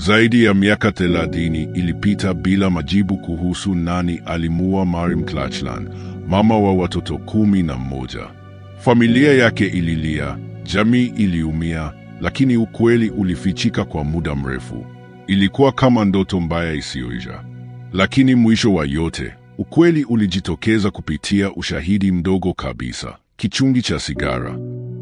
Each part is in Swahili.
Zaidi ya miaka 30 ilipita bila majibu kuhusu nani alimuua Mary McLachlan, mama wa watoto 11. Familia yake ililia, jamii iliumia, lakini ukweli ulifichika kwa muda mrefu. Ilikuwa kama ndoto mbaya isiyoisha. Lakini mwisho wa yote, ukweli ulijitokeza kupitia ushahidi mdogo kabisa: kichungi cha sigara.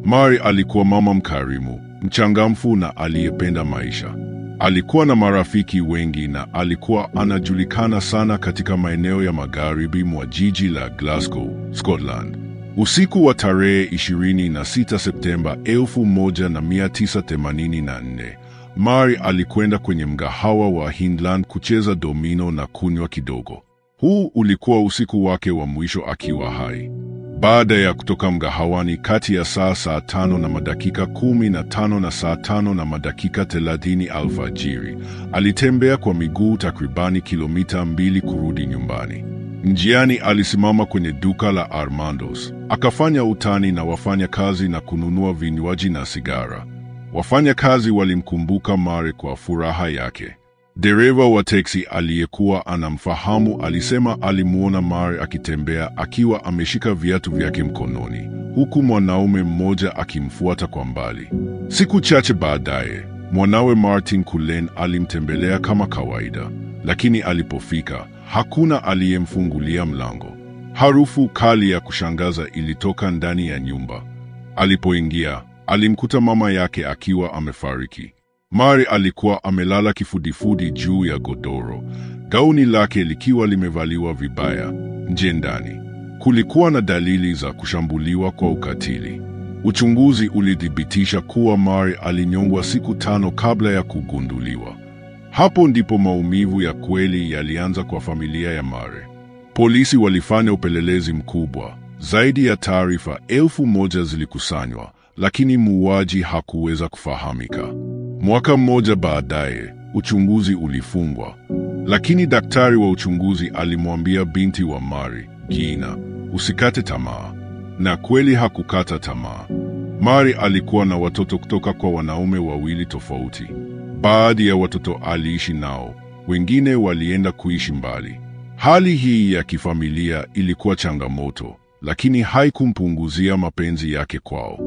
Mary alikuwa mama mkarimu, mchangamfu na aliyependa maisha. Alikuwa na marafiki wengi na alikuwa anajulikana sana katika maeneo ya magharibi mwa jiji la Glasgow, Scotland. Usiku wa tarehe 26 Septemba 1984, Mary alikwenda kwenye mgahawa wa Hindland kucheza domino na kunywa kidogo. Huu ulikuwa usiku wake wa mwisho akiwa hai. Baada ya kutoka mgahawani kati ya saa 5:15 na saa 5:30 alfajiri, alitembea kwa miguu takribani kilomita 2 kurudi nyumbani. Njiani alisimama kwenye duka la Armando's, akafanya utani na wafanyakazi na kununua vinywaji na sigara. Wafanyakazi walimkumbuka Mary kwa furaha yake. Dereva wa teksi aliyekuwa anamfahamu alisema alimuona Mary akitembea akiwa ameshika viatu vyake mkononi, huku mwanaume mmoja akimfuata kwa mbali. Siku chache baadaye, mwanawe Martin Cullen alimtembelea kama kawaida, lakini alipofika, hakuna aliyemfungulia mlango. Harufu kali ya kushangaza ilitoka ndani ya nyumba. Alipoingia, alimkuta mama yake akiwa amefariki. Mary alikuwa amelala kifudifudi juu ya godoro, gauni lake likiwa limevaliwa vibaya. Nje ndani kulikuwa na dalili za kushambuliwa kwa ukatili. Uchunguzi ulithibitisha kuwa Mary alinyongwa siku 5 kabla ya kugunduliwa. Hapo ndipo maumivu ya kweli yalianza kwa familia ya Mary. Polisi walifanya upelelezi mkubwa. Zaidi ya taarifa 1000 zilikusanywa, lakini muuaji hakuweza kufahamika. Mwaka mmoja baadaye, uchunguzi ulifungwa. Lakini daktari wa uchunguzi alimwambia binti wa Mary, Gina, usikate tamaa. Na kweli hakukata tamaa. Mary alikuwa na watoto kutoka kwa wanaume 2 tofauti. Baadhi ya watoto aliishi nao, wengine walienda kuishi mbali. Hali hii ya kifamilia ilikuwa changamoto, lakini haikumpunguzia mapenzi yake kwao.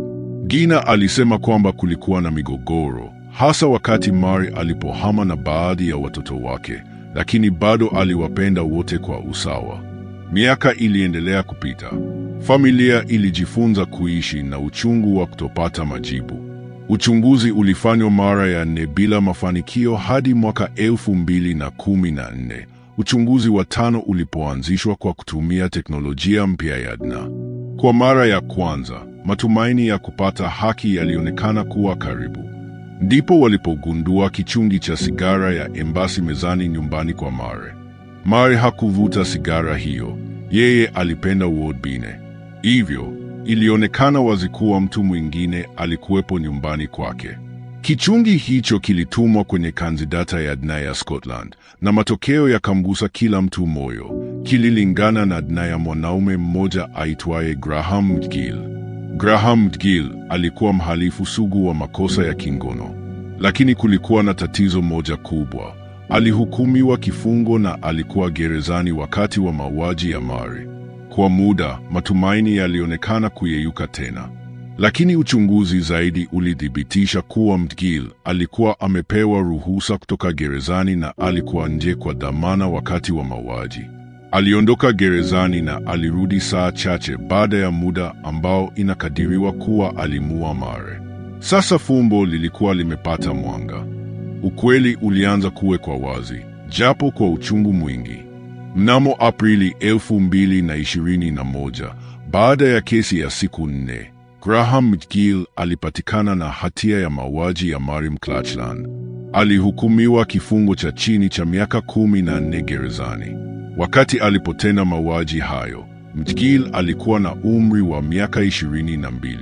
Gina alisema kwamba kulikuwa na migogoro, hasa wakati Mary alipohama na baadhi ya watoto wake, lakini bado aliwapenda wote kwa usawa. Miaka iliendelea kupita. Familia ilijifunza kuishi na uchungu wa kutopata majibu. Uchunguzi ulifanywa mara ya 4 bila mafanikio hadi mwaka 2014. Uchunguzi wa 5 ulipoanzishwa kwa kutumia teknolojia mpya ya DNA. Kwa mara ya kwanza, matumaini ya kupata haki yalionekana kuwa karibu. Ndipo walipogundua kichungi cha sigara ya embasi mezani nyumbani kwa Mary. Mary hakuvuta sigara hiyo, yeye alipenda Woodbine. Hivyo, ilionekana wazi kuwa mtu mwingine alikuwepo nyumbani kwake. Kichungi hicho kilitumwa kwenye kanzidata ya DNA ya Scotland, na matokeo yakamgusa kila mtu moyo. Kililingana na DNA ya mwanaume mmoja aitwaye Graham McGill. Graham McGill alikuwa mhalifu sugu wa makosa ya kingono. Lakini kulikuwa na tatizo moja kubwa. Alihukumiwa kifungo na alikuwa gerezani wakati wa mauaji ya Mary. Kwa muda, matumaini yalionekana kuyeyuka tena. Lakini uchunguzi zaidi ulithibitisha kuwa McGill alikuwa amepewa ruhusa kutoka gerezani na alikuwa nje kwa dhamana wakati wa mauaji. Aliondoka gerezani na alirudi saa chache baada ya muda ambao inakadiriwa kuwa alimuua Mary. Sasa fumbo lilikuwa limepata mwanga. Ukweli ulianza kuwekwa wazi, japo kwa uchungu mwingi. Mnamo Aprili 2021, baada ya kesi ya siku 4, Graham McGill alipatikana na hatia ya mauaji ya Mary McLachlan. Alihukumiwa kifungo cha chini cha miaka 14 gerezani. Wakati alipotenda mauaji hayo, McGill alikuwa na umri wa miaka 22.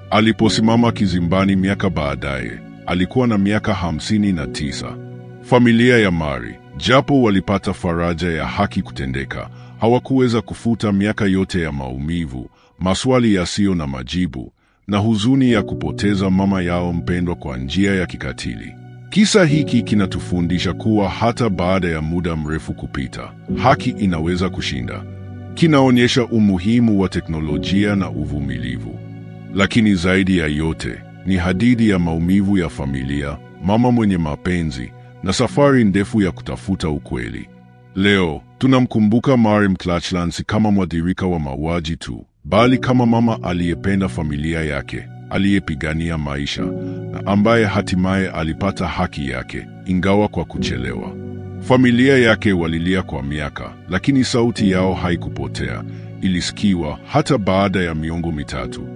Aliposimama kizimbani miaka baadaye, alikuwa na miaka 59. Familia ya Mary, japo walipata faraja ya haki kutendeka, hawakuweza kufuta miaka yote ya maumivu, maswali yasiyo na majibu, na huzuni ya kupoteza mama yao mpendwa kwa njia ya kikatili. Kisa hiki kinatufundisha kuwa hata baada ya muda mrefu kupita, haki inaweza kushinda. Kinaonyesha umuhimu wa teknolojia na uvumilivu. Lakini zaidi ya yote, ni hadithi ya maumivu ya familia, mama mwenye mapenzi, na safari ndefu ya kutafuta ukweli. Leo, tunamkumbuka Mariam Klaachlan si kama mwathirika wa mauaji tu, bali kama mama aliyependa familia yake, aliyepigania maisha, na ambaye hatimaye alipata haki yake, ingawa kwa kuchelewa. Familia yake walilia kwa miaka, lakini sauti yao haikupotea, ilisikiwa hata baada ya miongo mitatu.